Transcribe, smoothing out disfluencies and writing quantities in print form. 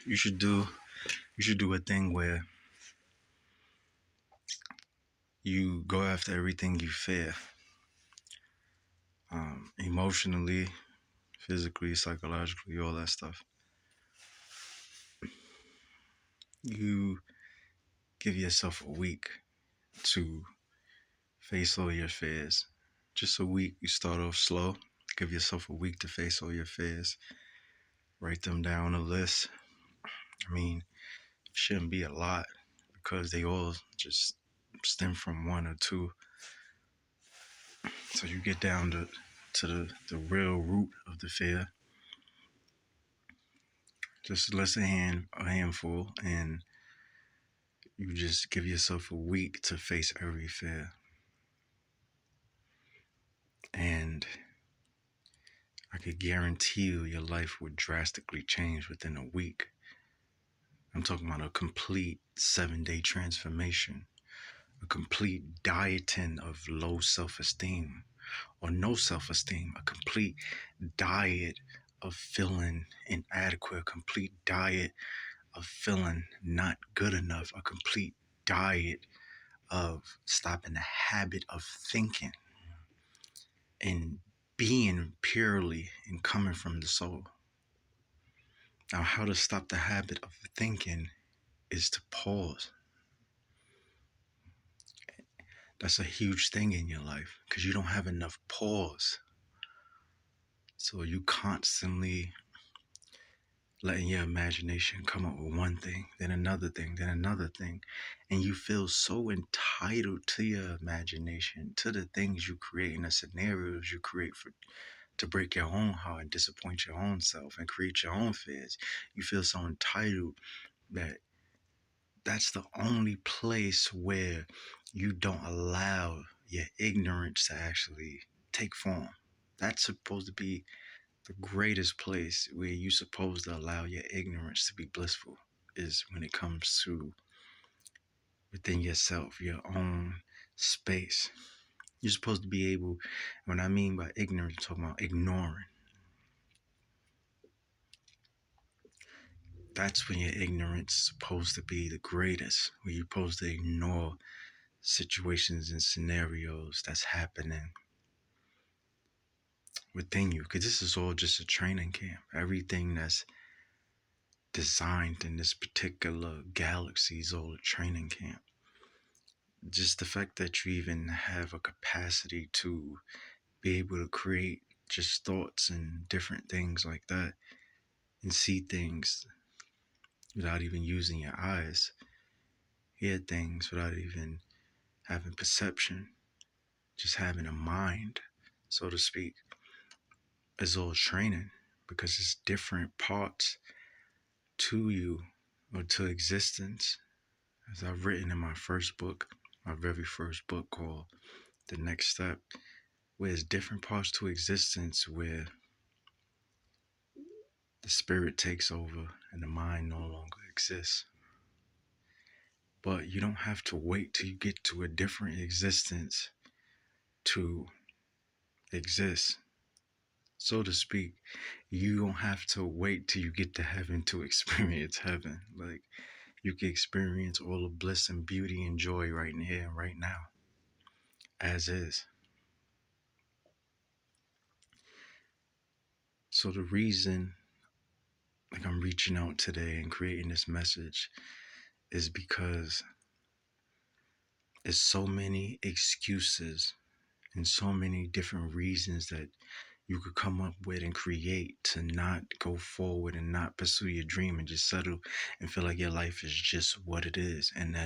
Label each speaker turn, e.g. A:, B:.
A: you should do a thing where you go after everything you fear, emotionally, physically, psychologically, all that stuff. You give yourself a week to face all your fears. Just a week. You start off slow. Give yourself a week to face all your fears. Write them down on a list. I mean, it shouldn't be a lot because they all just stem from one or two. So you get down to the real root of the fear. Just less a handful, and you just give yourself a week to face every fear. And I could guarantee you your life would drastically change within a week. I'm talking about a complete 7-day transformation, a complete dieting of low self-esteem or no self-esteem, a complete diet of feeling inadequate, a complete diet of feeling not good enough, a complete diet of stopping the habit of thinking and being purely and coming from the soul. Now, how to stop the habit of thinking is to pause. That's a huge thing in your life because you don't have enough pause. So you constantly letting your imagination come up with one thing, then another thing, then another thing. And you feel so entitled to your imagination, to the things you create and the scenarios you create to break your own heart and disappoint your own self and create your own fears. You feel so entitled that that's the only place where you don't allow your ignorance to actually take form. That's supposed to be the greatest place where you're supposed to allow your ignorance to be blissful, is when it comes to within yourself, your own space. You're supposed to be able, when I mean by ignorance, I'm talking about ignoring. That's when your ignorance is supposed to be the greatest, where you're supposed to ignore situations and scenarios that's happening within you, because this is all just a training camp. Everything that's designed in this particular galaxy is all a training camp. Just the fact that you even have a capacity to be able to create just thoughts and different things like that and see things without even using your eyes, hear things without even having perception, just having a mind, so to speak, is all training, because it's different parts to you or to existence. As I've written in my first book, my very first book called The Next Step, where it's different parts to existence where the spirit takes over and the mind no longer exists. But you don't have to wait till you get to a different existence to exist, so to speak. You don't have to wait till you get to heaven to experience heaven. Like, you can experience all the bliss and beauty and joy right here and right now, as is. So the reason I'm reaching out today and creating this message is because there's so many excuses and so many different reasons that you could come up with and create to not go forward and not pursue your dream and just settle and feel like your life is just what it is. And as